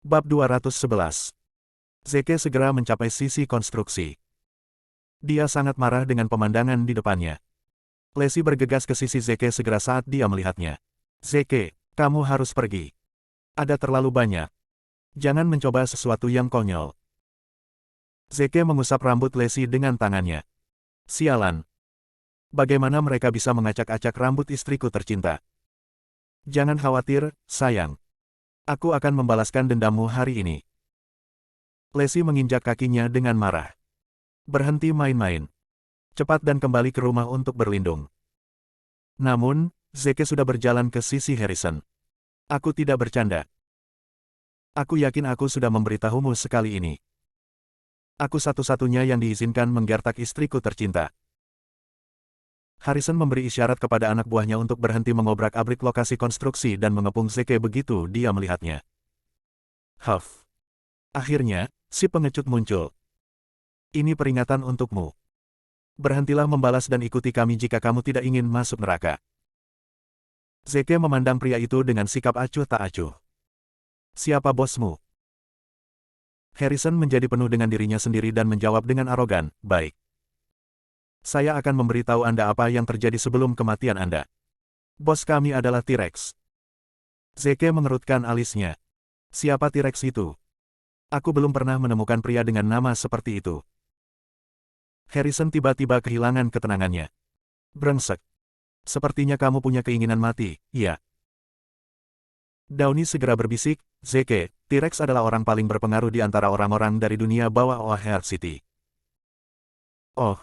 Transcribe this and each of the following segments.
Bab 211. Zeke segera mencapai sisi konstruksi. Dia sangat marah dengan pemandangan di depannya. Lacey bergegas ke sisi Zeke segera saat dia melihatnya. Zeke, kamu harus pergi. Ada terlalu banyak. Jangan mencoba sesuatu yang konyol. Zeke mengusap rambut Lacey dengan tangannya. Sialan. Bagaimana mereka bisa mengacak-acak rambut istriku tercinta? Jangan khawatir, sayang. Aku akan membalaskan dendammu hari ini. Lacey menginjak kakinya dengan marah. Berhenti main-main. Cepat dan kembali ke rumah untuk berlindung. Namun, Zeke sudah berjalan ke sisi Harrison. Aku tidak bercanda. Aku yakin aku sudah memberitahumu sekali ini. Aku satu-satunya yang diizinkan menggertak istriku tercinta. Harrison memberi isyarat kepada anak buahnya untuk berhenti mengobrak-abrik lokasi konstruksi dan mengepung Zeke begitu dia melihatnya. Huff. Akhirnya, si pengecut muncul. Ini peringatan untukmu. Berhentilah membalas dan ikuti kami jika kamu tidak ingin masuk neraka. Zeke memandang pria itu dengan sikap acuh tak acuh. Siapa bosmu? Harrison menjadi penuh dengan dirinya sendiri dan menjawab dengan arogan, baik. Saya akan memberitahu Anda apa yang terjadi sebelum kematian Anda. Bos kami adalah T-Rex. Zeke mengerutkan alisnya. Siapa T-Rex itu? Aku belum pernah menemukan pria dengan nama seperti itu. Harrison tiba-tiba kehilangan ketenangannya. Brengsek. Sepertinya kamu punya keinginan mati, iya. Downey segera berbisik, Zeke, T-Rex adalah orang paling berpengaruh di antara orang-orang dari dunia bawah O'Hare City. Oh.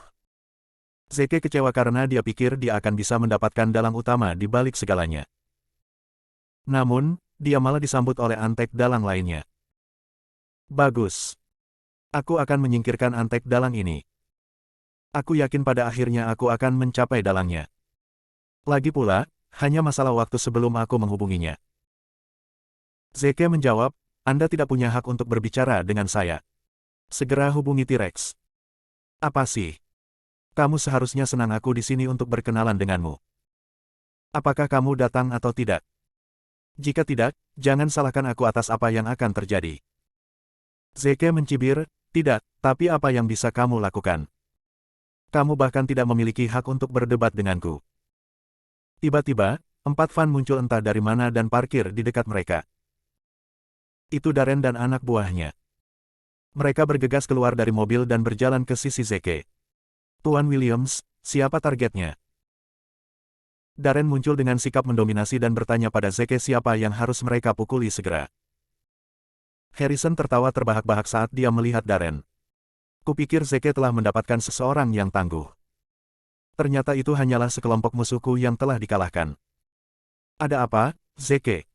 Zeke kecewa karena dia pikir dia akan bisa mendapatkan dalang utama di balik segalanya. Namun, dia malah disambut oleh antek dalang lainnya. Bagus. Aku akan menyingkirkan antek dalang ini. Aku yakin pada akhirnya aku akan mencapai dalangnya. Lagi pula, hanya masalah waktu sebelum aku menghubunginya. Zeke menjawab, Anda tidak punya hak untuk berbicara dengan saya. Segera hubungi T-Rex. Apa sih? Kamu seharusnya senang aku di sini untuk berkenalan denganmu. Apakah kamu datang atau tidak? Jika tidak, jangan salahkan aku atas apa yang akan terjadi. Zeke mencibir, tidak, tapi apa yang bisa kamu lakukan? Kamu bahkan tidak memiliki hak untuk berdebat denganku. Tiba-tiba, 4 van muncul entah dari mana dan parkir di dekat mereka. Itu Darren dan anak buahnya. Mereka bergegas keluar dari mobil dan berjalan ke sisi Zeke. Tuan Williams, siapa targetnya? Darren muncul dengan sikap mendominasi dan bertanya pada Zeke siapa yang harus mereka pukuli segera. Harrison tertawa terbahak-bahak saat dia melihat Darren. Kupikir Zeke telah mendapatkan seseorang yang tangguh. Ternyata itu hanyalah sekelompok musuhku yang telah dikalahkan. Ada apa, Zeke?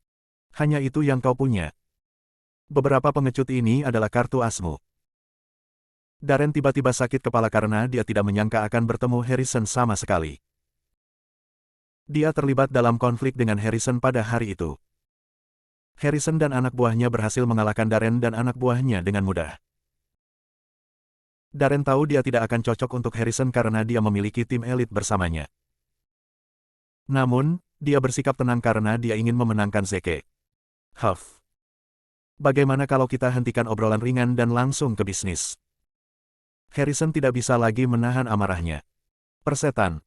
Hanya itu yang kau punya. Beberapa pengecut ini adalah kartu asmu. Darren tiba-tiba sakit kepala karena dia tidak menyangka akan bertemu Harrison sama sekali. Dia terlibat dalam konflik dengan Harrison pada hari itu. Harrison dan anak buahnya berhasil mengalahkan Darren dan anak buahnya dengan mudah. Darren tahu dia tidak akan cocok untuk Harrison karena dia memiliki tim elit bersamanya. Namun, dia bersikap tenang karena dia ingin memenangkan Zeke. Huff. Bagaimana kalau kita hentikan obrolan ringan dan langsung ke bisnis? Harrison tidak bisa lagi menahan amarahnya. Persetan.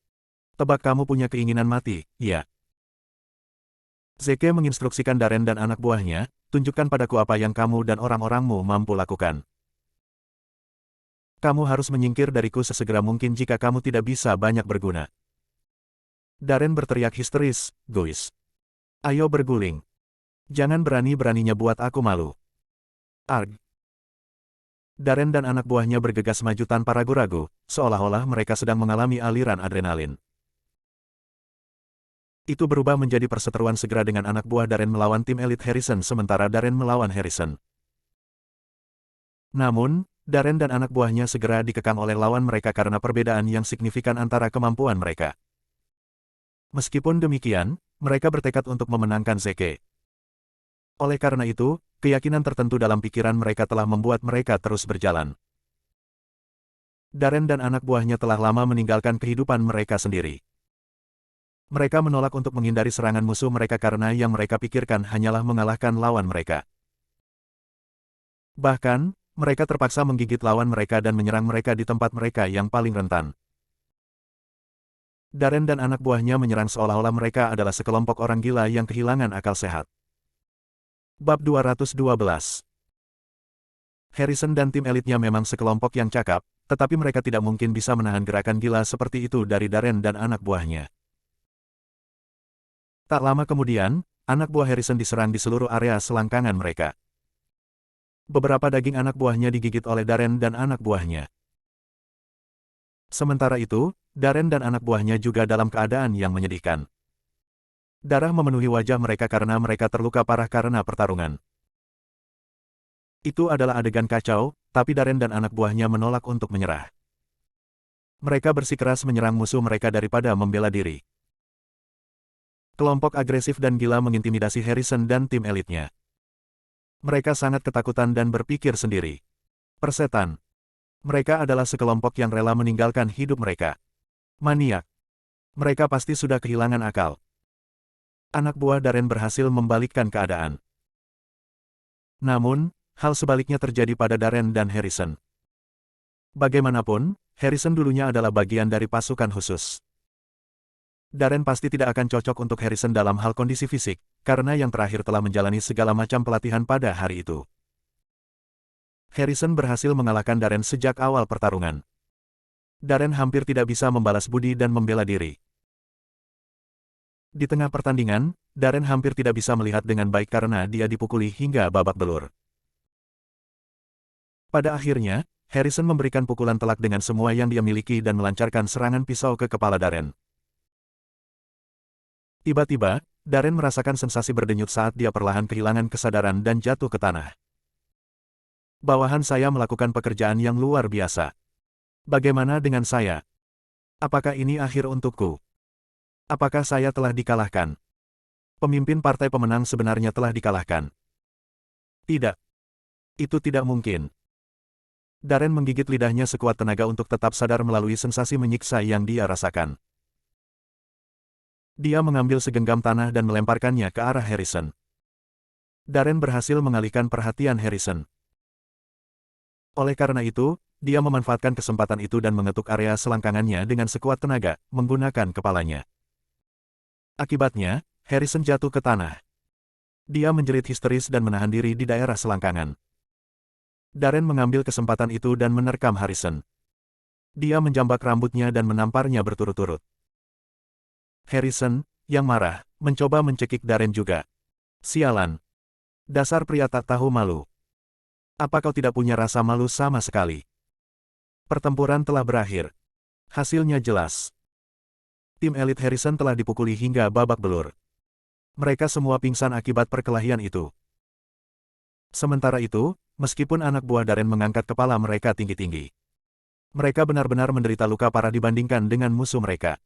Tebak kamu punya keinginan mati, iya. Zeke menginstruksikan Darren dan anak buahnya, tunjukkan padaku apa yang kamu dan orang-orangmu mampu lakukan. Kamu harus menyingkir dariku sesegera mungkin jika kamu tidak bisa banyak berguna. Darren berteriak histeris, guys. Ayo berguling. Jangan berani-beraninya buat aku malu. Arg. Darren dan anak buahnya bergegas maju tanpa ragu-ragu, seolah-olah mereka sedang mengalami aliran adrenalin. Itu berubah menjadi perseteruan segera dengan anak buah Darren melawan tim elit Harrison sementara Darren melawan Harrison. Namun, Darren dan anak buahnya segera dikekang oleh lawan mereka karena perbedaan yang signifikan antara kemampuan mereka. Meskipun demikian, mereka bertekad untuk memenangkan Zeke. Oleh karena itu, keyakinan tertentu dalam pikiran mereka telah membuat mereka terus berjalan. Darren dan anak buahnya telah lama meninggalkan kehidupan mereka sendiri. Mereka menolak untuk menghindari serangan musuh mereka karena yang mereka pikirkan hanyalah mengalahkan lawan mereka. Bahkan, mereka terpaksa menggigit lawan mereka dan menyerang mereka di tempat mereka yang paling rentan. Darren dan anak buahnya menyerang seolah-olah mereka adalah sekelompok orang gila yang kehilangan akal sehat. Bab 212. Harrison dan tim elitnya memang sekelompok yang cakap, tetapi mereka tidak mungkin bisa menahan gerakan gila seperti itu dari Darren dan anak buahnya. Tak lama kemudian, anak buah Harrison diserang di seluruh area selangkangan mereka. Beberapa daging anak buahnya digigit oleh Darren dan anak buahnya. Sementara itu, Darren dan anak buahnya juga dalam keadaan yang menyedihkan. Darah memenuhi wajah mereka karena mereka terluka parah karena pertarungan. Itu adalah adegan kacau, tapi Darren dan anak buahnya menolak untuk menyerah. Mereka bersikeras menyerang musuh mereka daripada membela diri. Kelompok agresif dan gila mengintimidasi Harrison dan tim elitnya. Mereka sangat ketakutan dan berpikir sendiri. Persetan. Mereka adalah sekelompok yang rela meninggalkan hidup mereka. Maniak. Mereka pasti sudah kehilangan akal. Anak buah Darren berhasil membalikkan keadaan. Namun, hal sebaliknya terjadi pada Darren dan Harrison. Bagaimanapun, Harrison dulunya adalah bagian dari pasukan khusus. Darren pasti tidak akan cocok untuk Harrison dalam hal kondisi fisik, karena yang terakhir telah menjalani segala macam pelatihan pada hari itu. Harrison berhasil mengalahkan Darren sejak awal pertarungan. Darren hampir tidak bisa membalas budi dan membela diri. Di tengah pertandingan, Darren hampir tidak bisa melihat dengan baik karena dia dipukuli hingga babak belur. Pada akhirnya, Harrison memberikan pukulan telak dengan semua yang dia miliki dan melancarkan serangan pisau ke kepala Darren. Tiba-tiba, Darren merasakan sensasi berdenyut saat dia perlahan kehilangan kesadaran dan jatuh ke tanah. Bawahan saya melakukan pekerjaan yang luar biasa. Bagaimana dengan saya? Apakah ini akhir untukku? Apakah saya telah dikalahkan? Pemimpin partai pemenang sebenarnya telah dikalahkan. Tidak. Itu tidak mungkin. Darren menggigit lidahnya sekuat tenaga untuk tetap sadar melalui sensasi menyiksa yang dia rasakan. Dia mengambil segenggam tanah dan melemparkannya ke arah Harrison. Darren berhasil mengalihkan perhatian Harrison. Oleh karena itu, dia memanfaatkan kesempatan itu dan mengetuk area selangkangannya dengan sekuat tenaga, menggunakan kepalanya. Akibatnya, Harrison jatuh ke tanah. Dia menjerit histeris dan menahan diri di daerah selangkangan. Darren mengambil kesempatan itu dan menerkam Harrison. Dia menjambak rambutnya dan menamparnya berturut-turut. Harrison, yang marah, mencoba mencekik Darren juga. Sialan. Dasar pria tak tahu malu. Apa kau tidak punya rasa malu sama sekali? Pertempuran telah berakhir. Hasilnya jelas. Tim elit Harrison telah dipukuli hingga babak belur. Mereka semua pingsan akibat perkelahian itu. Sementara itu, meskipun anak buah Darren mengangkat kepala mereka tinggi-tinggi, mereka benar-benar menderita luka parah dibandingkan dengan musuh mereka.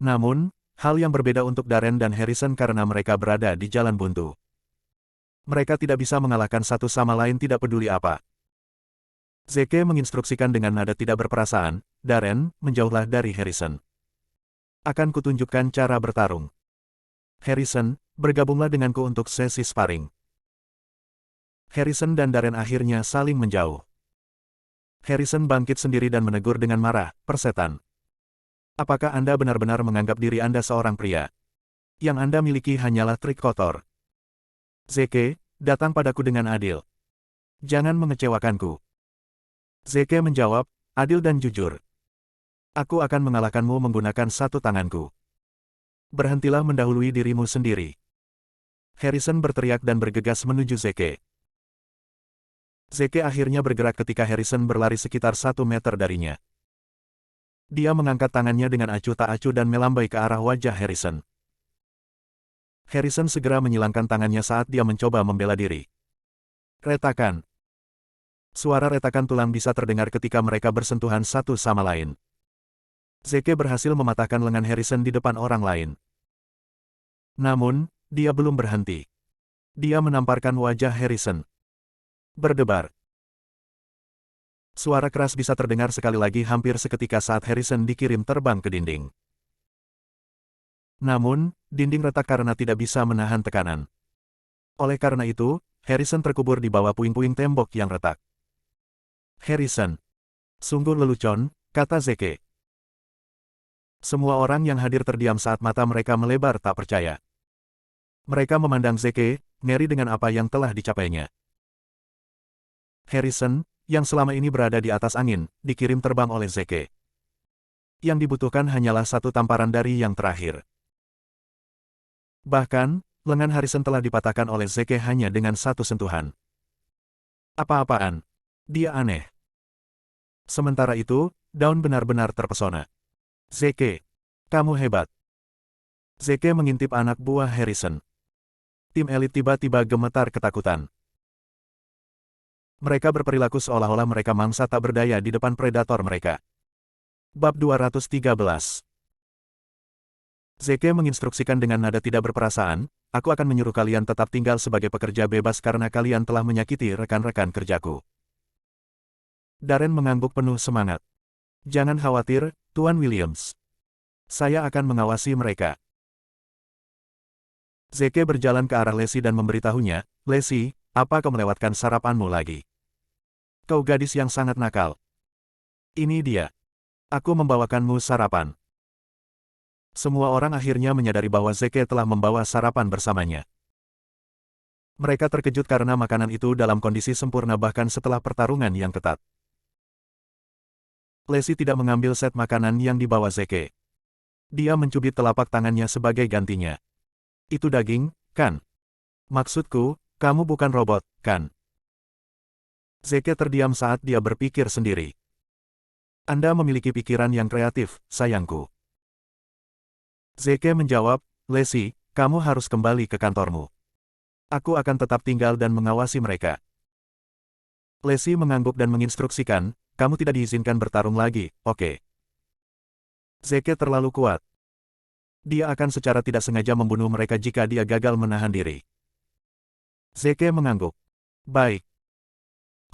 Namun, hal yang berbeda untuk Darren dan Harrison karena mereka berada di jalan buntu. Mereka tidak bisa mengalahkan satu sama lain tidak peduli apa. Zeke menginstruksikan dengan nada tidak berperasaan, Darren, menjauhlah dari Harrison. Akan kutunjukkan cara bertarung. Harrison, bergabunglah denganku untuk sesi sparring. Harrison dan Darren akhirnya saling menjauh. Harrison bangkit sendiri dan menegur dengan marah, persetan. Apakah Anda benar-benar menganggap diri Anda seorang pria? Yang Anda miliki hanyalah trik kotor. Zeke, datang padaku dengan adil. Jangan mengecewakanku. Zeke menjawab, adil dan jujur. Aku akan mengalahkanmu menggunakan satu tanganku. Berhentilah mendahului dirimu sendiri. Harrison berteriak dan bergegas menuju Zeke. Zeke akhirnya bergerak ketika Harrison berlari sekitar 1 meter darinya. Dia mengangkat tangannya dengan acuh tak acuh dan melambai ke arah wajah Harrison. Harrison segera menyilangkan tangannya saat dia mencoba membela diri. Retakan. Suara retakan tulang bisa terdengar ketika mereka bersentuhan satu sama lain. Zeke berhasil mematahkan lengan Harrison di depan orang lain. Namun, dia belum berhenti. Dia menamparkan wajah Harrison. Berdebar. Suara keras bisa terdengar sekali lagi hampir seketika saat Harrison dikirim terbang ke dinding. Namun, dinding retak karena tidak bisa menahan tekanan. Oleh karena itu, Harrison terkubur di bawah puing-puing tembok yang retak. Harrison. Sungguh lelucon, kata Zeke. Semua orang yang hadir terdiam saat mata mereka melebar tak percaya. Mereka memandang Zeke, ngeri dengan apa yang telah dicapainya. Harrison, yang selama ini berada di atas angin, dikirim terbang oleh Zeke. Yang dibutuhkan hanyalah satu tamparan dari yang terakhir. Bahkan, lengan Harrison telah dipatahkan oleh Zeke hanya dengan satu sentuhan. Apa-apaan? Dia aneh. Sementara itu, Dawn benar-benar terpesona. Zeke, kamu hebat. Zeke mengintip anak buah Harrison. Tim elit tiba-tiba gemetar ketakutan. Mereka berperilaku seolah-olah mereka mangsa tak berdaya di depan predator mereka. Bab 213. Zeke menginstruksikan dengan nada tidak berperasaan, aku akan menyuruh kalian tetap tinggal sebagai pekerja bebas karena kalian telah menyakiti rekan-rekan kerjaku. Darren mengangguk penuh semangat. Jangan khawatir, Tuan Williams. Saya akan mengawasi mereka. Zeke berjalan ke arah Lacey dan memberitahunya, Lacey, apa kau melewatkan sarapanmu lagi? Kau gadis yang sangat nakal. Ini dia. Aku membawakanmu sarapan. Semua orang akhirnya menyadari bahwa Zeke telah membawa sarapan bersamanya. Mereka terkejut karena makanan itu dalam kondisi sempurna bahkan setelah pertarungan yang ketat. Lacey tidak mengambil set makanan yang dibawa Zeke. Dia mencubit telapak tangannya sebagai gantinya. Itu daging, kan? Maksudku, kamu bukan robot, kan? Zeke terdiam saat dia berpikir sendiri. Anda memiliki pikiran yang kreatif, sayangku. Zeke menjawab, Lacey, kamu harus kembali ke kantormu. Aku akan tetap tinggal dan mengawasi mereka. Lacey mengangguk dan menginstruksikan, kamu tidak diizinkan bertarung lagi, oke? Zeke terlalu kuat. Dia akan secara tidak sengaja membunuh mereka jika dia gagal menahan diri. Zeke mengangguk. Baik.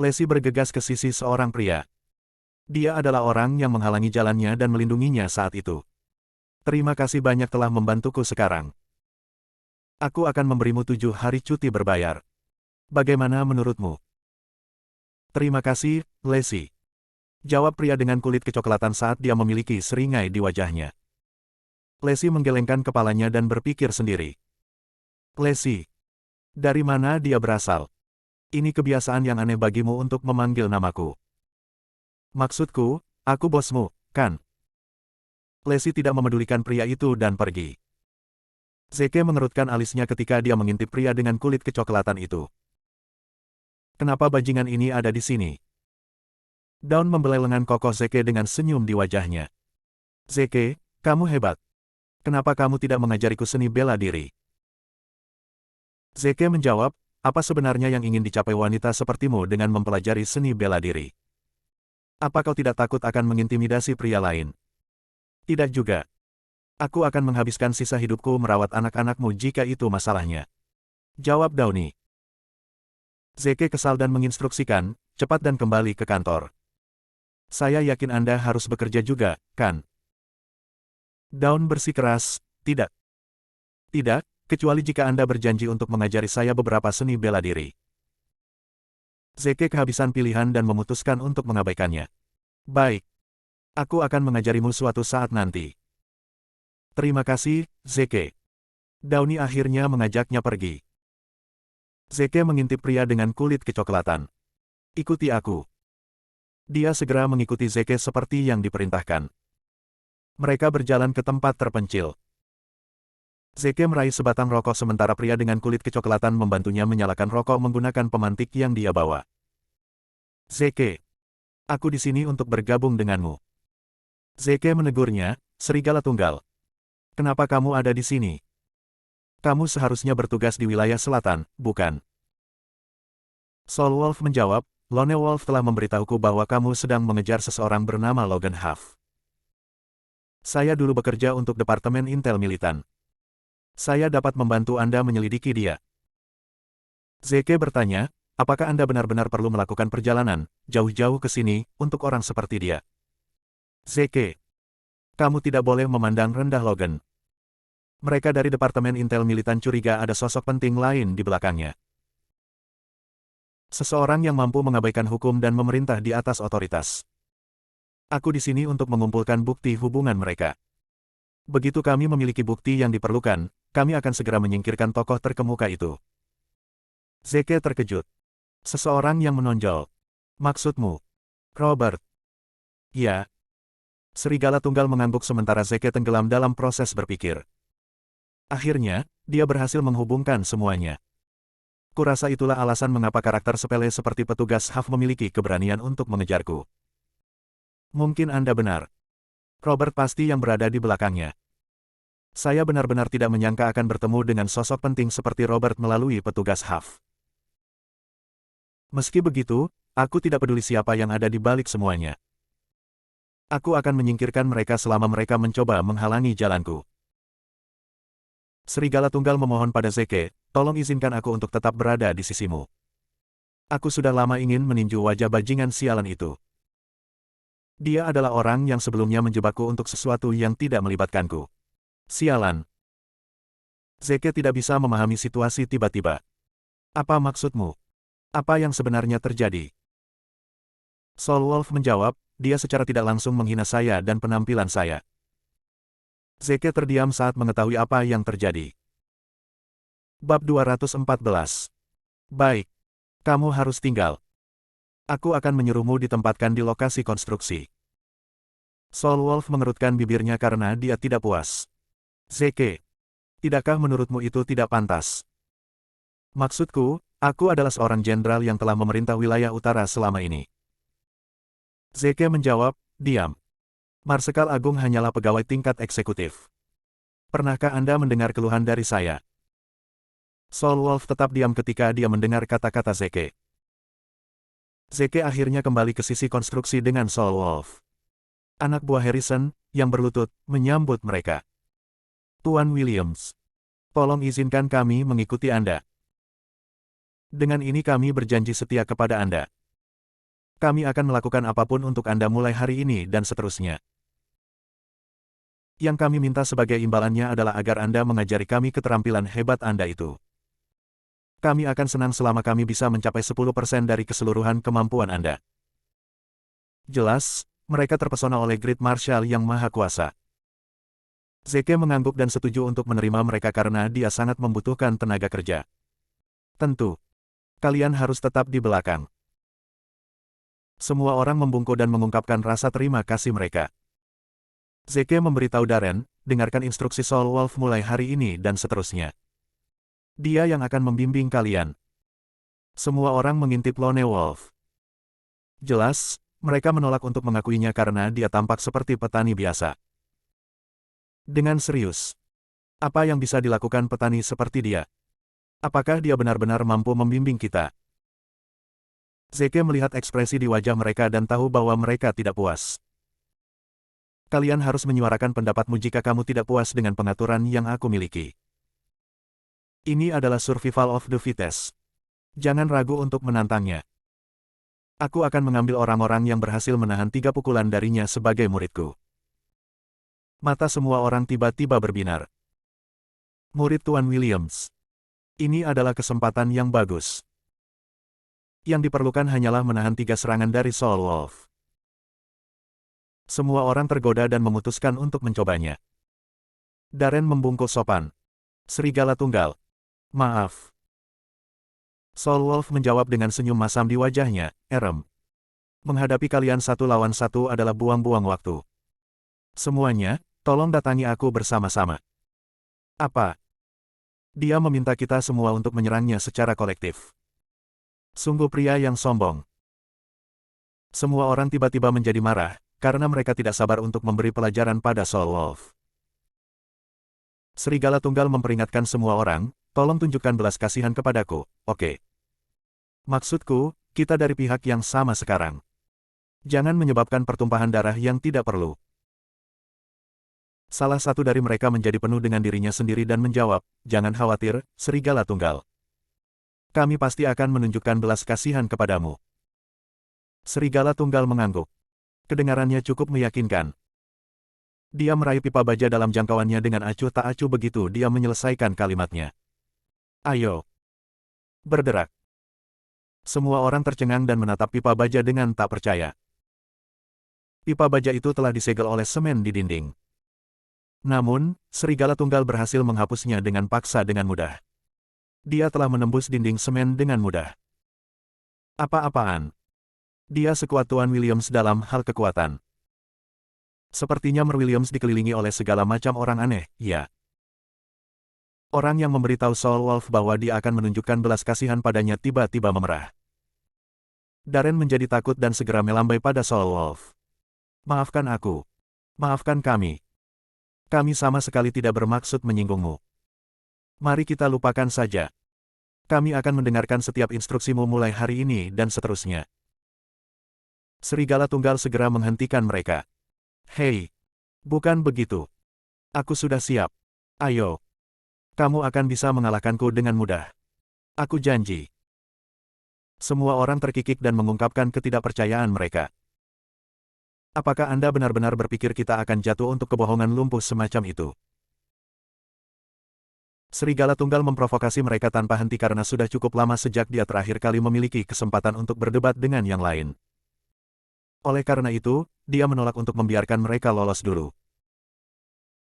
Lacey bergegas ke sisi seorang pria. Dia adalah orang yang menghalangi jalannya dan melindunginya saat itu. Terima kasih banyak telah membantuku sekarang. Aku akan memberimu 7 hari cuti berbayar. Bagaimana menurutmu? Terima kasih, Lacey. Jawab pria dengan kulit kecoklatan saat dia memiliki seringai di wajahnya. Lacey menggelengkan kepalanya dan berpikir sendiri. Lacey. Dari mana dia berasal? Ini kebiasaan yang aneh bagimu untuk memanggil namaku. Maksudku, aku bosmu, kan? Lacey tidak memedulikan pria itu dan pergi. Zeke mengerutkan alisnya ketika dia mengintip pria dengan kulit kecoklatan itu. Kenapa bajingan ini ada di sini? Dawn membelai lengan kokoh Zeke dengan senyum di wajahnya. Zeke, kamu hebat. Kenapa kamu tidak mengajariku seni bela diri? Zeke menjawab, apa sebenarnya yang ingin dicapai wanita sepertimu dengan mempelajari seni bela diri? Apa kau tidak takut akan mengintimidasi pria lain? Tidak juga. Aku akan menghabiskan sisa hidupku merawat anak-anakmu jika itu masalahnya. Jawab Downy. Zeke kesal dan menginstruksikan, cepat dan kembali ke kantor. Saya yakin Anda harus bekerja juga, kan? Dawn bersikeras, tidak. Tidak, kecuali jika Anda berjanji untuk mengajari saya beberapa seni bela diri. Zeke kehabisan pilihan dan memutuskan untuk mengabaikannya. Baik. Aku akan mengajarimu suatu saat nanti. Terima kasih, Zeke. Downy akhirnya mengajaknya pergi. Zeke mengintip pria dengan kulit kecoklatan. Ikuti aku. Dia segera mengikuti Zeke seperti yang diperintahkan. Mereka berjalan ke tempat terpencil. Zeke meraih sebatang rokok sementara pria dengan kulit kecoklatan membantunya menyalakan rokok menggunakan pemantik yang dia bawa. Zeke, aku di sini untuk bergabung denganmu. Zeke menegurnya, serigala tunggal. Kenapa kamu ada di sini? Kamu seharusnya bertugas di wilayah selatan, bukan? Soul Wolf menjawab, Lone Wolf telah memberitahuku bahwa kamu sedang mengejar seseorang bernama Logan Huff. Saya dulu bekerja untuk Departemen Intel Militan. Saya dapat membantu Anda menyelidiki dia. Zeke bertanya, apakah Anda benar-benar perlu melakukan perjalanan, jauh-jauh ke sini, untuk orang seperti dia? Zeke, kamu tidak boleh memandang rendah Logan. Mereka dari Departemen Intel Militan curiga ada sosok penting lain di belakangnya. Seseorang yang mampu mengabaikan hukum dan memerintah di atas otoritas. Aku di sini untuk mengumpulkan bukti hubungan mereka. Begitu kami memiliki bukti yang diperlukan, kami akan segera menyingkirkan tokoh terkemuka itu. Zeke terkejut. Seseorang yang menonjol. Maksudmu? Robert? Ya. Serigala Tunggal mengangguk sementara Zeke tenggelam dalam proses berpikir. Akhirnya, dia berhasil menghubungkan semuanya. Kurasa itulah alasan mengapa karakter sepele seperti petugas HAF memiliki keberanian untuk mengejarku. Mungkin Anda benar. Robert pasti yang berada di belakangnya. Saya benar-benar tidak menyangka akan bertemu dengan sosok penting seperti Robert melalui petugas HAF. Meski begitu, aku tidak peduli siapa yang ada di balik semuanya. Aku akan menyingkirkan mereka selama mereka mencoba menghalangi jalanku. Serigala Tunggal memohon pada Zeke, tolong izinkan aku untuk tetap berada di sisimu. Aku sudah lama ingin meninju wajah bajingan sialan itu. Dia adalah orang yang sebelumnya menjebakku untuk sesuatu yang tidak melibatkanku. Sialan. Zeke tidak bisa memahami situasi tiba-tiba. Apa maksudmu? Apa yang sebenarnya terjadi? Soul Wolf menjawab, dia secara tidak langsung menghina saya dan penampilan saya. Zeke terdiam saat mengetahui apa yang terjadi. Bab 214. Baik. Kamu harus tinggal. Aku akan menyuruhmu ditempatkan di lokasi konstruksi. Soul Wolf mengerutkan bibirnya karena dia tidak puas. Zeke. Tidakkah menurutmu itu tidak pantas? Maksudku, aku adalah seorang jenderal yang telah memerintah wilayah utara selama ini. Zeke menjawab, diam. Marsekal Agung hanyalah pegawai tingkat eksekutif. Pernahkah Anda mendengar keluhan dari saya? Soul Wolf tetap diam ketika dia mendengar kata-kata Zeke. Zeke akhirnya kembali ke sisi konstruksi dengan Soul Wolf. Anak buah Harrison, yang berlutut, menyambut mereka. Tuan Williams. Tolong izinkan kami mengikuti Anda. Dengan ini kami berjanji setia kepada Anda. Kami akan melakukan apapun untuk Anda mulai hari ini dan seterusnya. Yang kami minta sebagai imbalannya adalah agar Anda mengajari kami keterampilan hebat Anda itu. Kami akan senang selama kami bisa mencapai 10% dari keseluruhan kemampuan Anda. Jelas, mereka terpesona oleh Great Marshal yang maha kuasa. Zeke mengangguk dan setuju untuk menerima mereka karena dia sangat membutuhkan tenaga kerja. Tentu. Kalian harus tetap di belakang. Semua orang membungkuk dan mengungkapkan rasa terima kasih mereka. Zeke memberitahu Darren, dengarkan instruksi Soul Wolf mulai hari ini dan seterusnya. Dia yang akan membimbing kalian. Semua orang mengintip Lone Wolf. Jelas, mereka menolak untuk mengakuinya karena dia tampak seperti petani biasa. Dengan serius. Apa yang bisa dilakukan petani seperti dia? Apakah dia benar-benar mampu membimbing kita? Zeke melihat ekspresi di wajah mereka dan tahu bahwa mereka tidak puas. Kalian harus menyuarakan pendapatmu jika kamu tidak puas dengan pengaturan yang aku miliki. Ini adalah survival of the fittest. Jangan ragu untuk menantangnya. Aku akan mengambil orang-orang yang berhasil menahan 3 pukulan darinya sebagai muridku. Mata semua orang tiba-tiba berbinar. Murid Tuan Williams. Ini adalah kesempatan yang bagus. Yang diperlukan hanyalah menahan 3 serangan dari Soul Wolf. Semua orang tergoda dan memutuskan untuk mencobanya. Darren membungkuk sopan. Serigala Tunggal. Maaf. Soul Wolf menjawab dengan senyum masam di wajahnya, Erem. Menghadapi kalian 1 lawan 1 adalah buang-buang waktu. Semuanya, tolong datangi aku bersama-sama. Apa? Dia meminta kita semua untuk menyerangnya secara kolektif. Sungguh pria yang sombong. Semua orang tiba-tiba menjadi marah, karena mereka tidak sabar untuk memberi pelajaran pada Soul Wolf. Serigala Tunggal memperingatkan semua orang, tolong tunjukkan belas kasihan kepadaku, oke? Maksudku, kita dari pihak yang sama sekarang. Jangan menyebabkan pertumpahan darah yang tidak perlu. Salah satu dari mereka menjadi penuh dengan dirinya sendiri dan menjawab, jangan khawatir, Serigala Tunggal. Kami pasti akan menunjukkan belas kasihan kepadamu. Serigala Tunggal mengangguk. Kedengarannya cukup meyakinkan. Dia meraih pipa baja dalam jangkauannya dengan acuh tak acuh begitu dia menyelesaikan kalimatnya. Ayo. Berderak. Semua orang tercengang dan menatap pipa baja dengan tak percaya. Pipa baja itu telah disegel oleh semen di dinding. Namun, serigala tunggal berhasil menghapusnya dengan paksa dengan mudah. Dia telah menembus dinding semen dengan mudah. Apa-apaan? Dia sekuat Tuan Williams dalam hal kekuatan. Sepertinya Mer Williams dikelilingi oleh segala macam orang aneh, ya. Orang yang memberitahu Soul Wolf bahwa dia akan menunjukkan belas kasihan padanya tiba-tiba memerah. Darren menjadi takut dan segera melambai pada Soul Wolf. Maafkan aku. Maafkan kami. Kami sama sekali tidak bermaksud menyinggungmu. Mari kita lupakan saja. Kami akan mendengarkan setiap instruksimu mulai hari ini dan seterusnya. Serigala tunggal segera menghentikan mereka. Hei, bukan begitu. Aku sudah siap. Ayo. Kamu akan bisa mengalahkanku dengan mudah. Aku janji. Semua orang terkikik dan mengungkapkan ketidakpercayaan mereka. Apakah Anda benar-benar berpikir kita akan jatuh untuk kebohongan lumpuh semacam itu? Serigala tunggal memprovokasi mereka tanpa henti karena sudah cukup lama sejak dia terakhir kali memiliki kesempatan untuk berdebat dengan yang lain. Oleh karena itu, dia menolak untuk membiarkan mereka lolos dulu.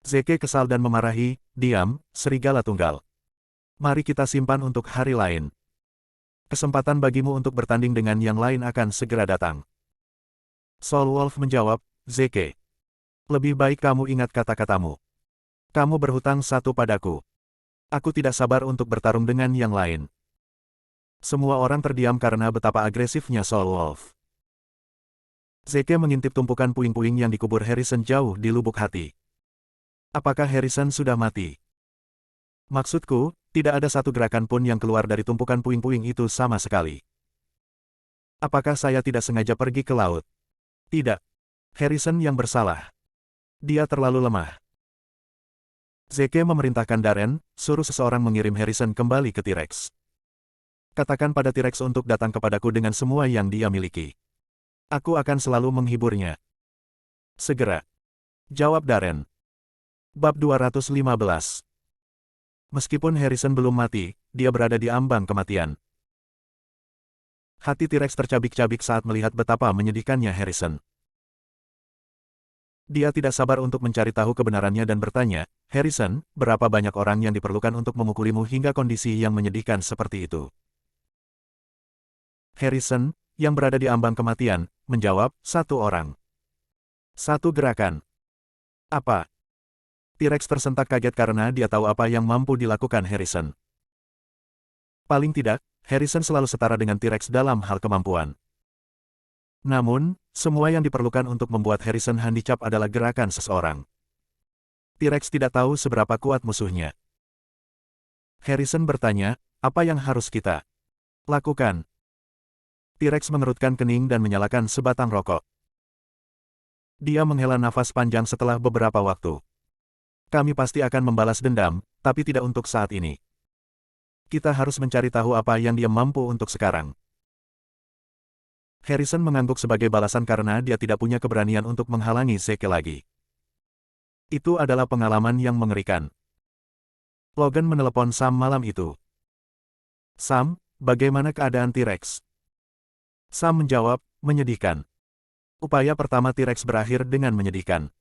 Zeke kesal dan memarahi, "Diam, serigala tunggal. Mari kita simpan untuk hari lain. Kesempatan bagimu untuk bertanding dengan yang lain akan segera datang." Soul Wolf menjawab, "Zeke. Lebih baik kamu ingat kata-katamu. Kamu berhutang satu padaku. Aku tidak sabar untuk bertarung dengan yang lain." Semua orang terdiam karena betapa agresifnya Soul Wolf. Zeke mengintip tumpukan puing-puing yang dikubur Harrison jauh di lubuk hati. Apakah Harrison sudah mati? Maksudku, tidak ada satu gerakan pun yang keluar dari tumpukan puing-puing itu sama sekali. Apakah saya tidak sengaja pergi ke laut? Tidak. Harrison yang bersalah. Dia terlalu lemah. Zeke memerintahkan Darren, suruh seseorang mengirim Harrison kembali ke T-Rex. Katakan pada T-Rex untuk datang kepadaku dengan semua yang dia miliki. Aku akan selalu menghiburnya. Segera. Jawab Darren. Bab 215. Meskipun Harrison belum mati, dia berada di ambang kematian. Hati T-Rex tercabik-cabik saat melihat betapa menyedihkannya Harrison. Dia tidak sabar untuk mencari tahu kebenarannya dan bertanya, "Harrison, berapa banyak orang yang diperlukan untuk memukulimu hingga kondisi yang menyedihkan seperti itu?" Harrison, yang berada di ambang kematian, menjawab, "Satu orang. Satu gerakan." Apa? T-Rex tersentak kaget karena dia tahu apa yang mampu dilakukan Harrison. Paling tidak, Harrison selalu setara dengan T-Rex dalam hal kemampuan. Namun, semua yang diperlukan untuk membuat Harrison handicap adalah gerakan seseorang. T-Rex tidak tahu seberapa kuat musuhnya. Harrison bertanya, "Apa yang harus kita lakukan?" T-Rex mengerutkan kening dan menyalakan sebatang rokok. Dia menghela nafas panjang setelah beberapa waktu. "Kami pasti akan membalas dendam, tapi tidak untuk saat ini. Kita harus mencari tahu apa yang dia mampu untuk sekarang." Harrison mengangguk sebagai balasan karena dia tidak punya keberanian untuk menghalangi Zeke lagi. Itu adalah pengalaman yang mengerikan. Logan menelepon Sam malam itu. "Sam, bagaimana keadaan T-Rex?" Sam menjawab, "Menyedihkan. Upaya pertama T-Rex berakhir dengan menyedihkan.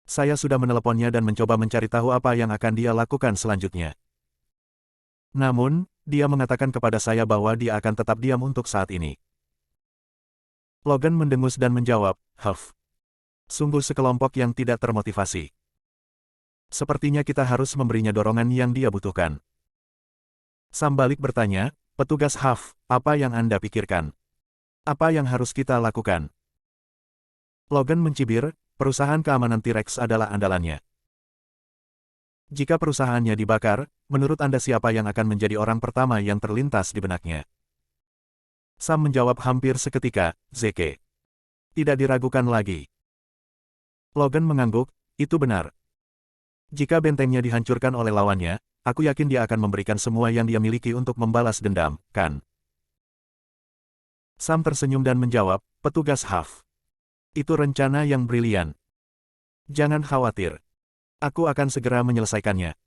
Saya sudah meneleponnya dan mencoba mencari tahu apa yang akan dia lakukan selanjutnya. Namun, dia mengatakan kepada saya bahwa dia akan tetap diam untuk saat ini." Logan mendengus dan menjawab, "Huff. Sungguh sekelompok yang tidak termotivasi. Sepertinya kita harus memberinya dorongan yang dia butuhkan." Sam balik bertanya, "Petugas Huff, apa yang Anda pikirkan? Apa yang harus kita lakukan?" Logan mencibir, "Perusahaan keamanan T-Rex adalah andalannya. Jika perusahaannya dibakar, menurut Anda siapa yang akan menjadi orang pertama yang terlintas di benaknya?" Sam menjawab hampir seketika, "Zeke. Tidak diragukan lagi." Logan mengangguk, "Itu benar. Jika bentengnya dihancurkan oleh lawannya, aku yakin dia akan memberikan semua yang dia miliki untuk membalas dendam, kan?" Sam tersenyum dan menjawab, "Petugas Huff. Itu rencana yang brilian. Jangan khawatir. Aku akan segera menyelesaikannya."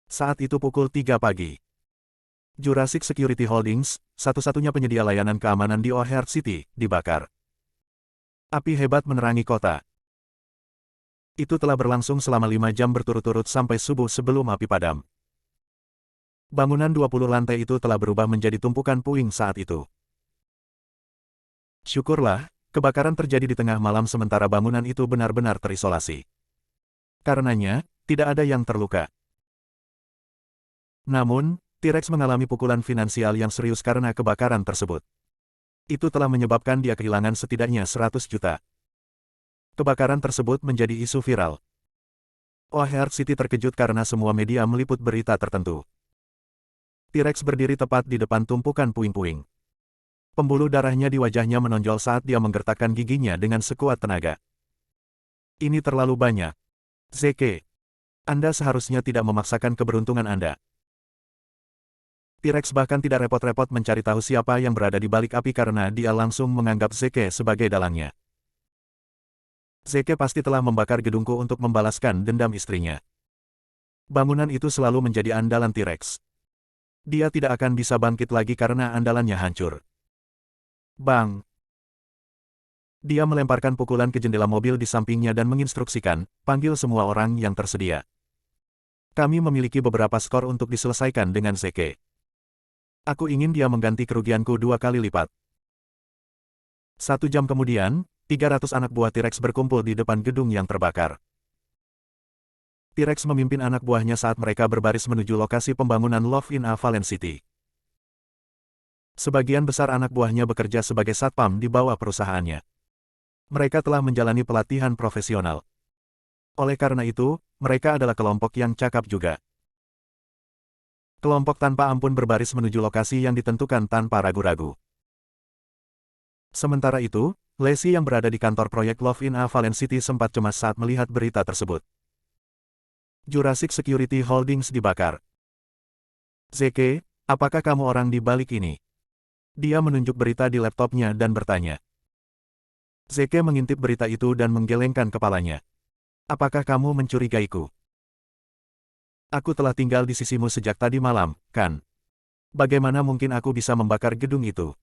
Saat itu pukul 3 pagi. Jurassic Security Holdings, satu-satunya penyedia layanan keamanan di O'Hare City, dibakar. Api hebat menerangi kota. Itu telah berlangsung selama 5 jam berturut-turut sampai subuh sebelum api padam. Bangunan 20 lantai itu telah berubah menjadi tumpukan puing saat itu. Syukurlah, kebakaran terjadi di tengah malam sementara bangunan itu benar-benar terisolasi. Karenanya, tidak ada yang terluka. Namun, T-Rex mengalami pukulan finansial yang serius karena kebakaran tersebut. Itu telah menyebabkan dia kehilangan setidaknya 100 juta. Kebakaran tersebut menjadi isu viral. O'Hare City terkejut karena semua media meliput berita tertentu. T-Rex berdiri tepat di depan tumpukan puing-puing. Pembuluh darahnya di wajahnya menonjol saat dia menggertakkan giginya dengan sekuat tenaga. Ini terlalu banyak. Zeke, Anda seharusnya tidak memaksakan keberuntungan Anda. T-Rex bahkan tidak repot-repot mencari tahu siapa yang berada di balik api karena dia langsung menganggap Zeke sebagai dalangnya. Zeke pasti telah membakar gedungku untuk membalaskan dendam istrinya. Bangunan itu selalu menjadi andalan T-Rex. Dia tidak akan bisa bangkit lagi karena andalannya hancur. Bang! Dia melemparkan pukulan ke jendela mobil di sampingnya dan menginstruksikan, panggil semua orang yang tersedia. Kami memiliki beberapa skor untuk diselesaikan dengan Zeke. Aku ingin dia mengganti kerugianku 2 kali lipat. 1 jam kemudian, 300 anak buah T-Rex berkumpul di depan gedung yang terbakar. T-Rex memimpin anak buahnya saat mereka berbaris menuju lokasi pembangunan Love in a Fallen City. Sebagian besar anak buahnya bekerja sebagai satpam di bawah perusahaannya. Mereka telah menjalani pelatihan profesional. Oleh karena itu, mereka adalah kelompok yang cakap juga. Kelompok tanpa ampun berbaris menuju lokasi yang ditentukan tanpa ragu-ragu. Sementara itu, Lacey yang berada di kantor proyek Love in a Fallen City sempat cemas saat melihat berita tersebut. Jurassic Security Holdings dibakar. Zeke, apakah kamu orang di balik ini? Dia menunjuk berita di laptopnya dan bertanya. Zeke mengintip berita itu dan menggelengkan kepalanya. Apakah kamu mencurigaiku? Aku telah tinggal di sisimu sejak tadi malam, kan? Bagaimana mungkin aku bisa membakar gedung itu?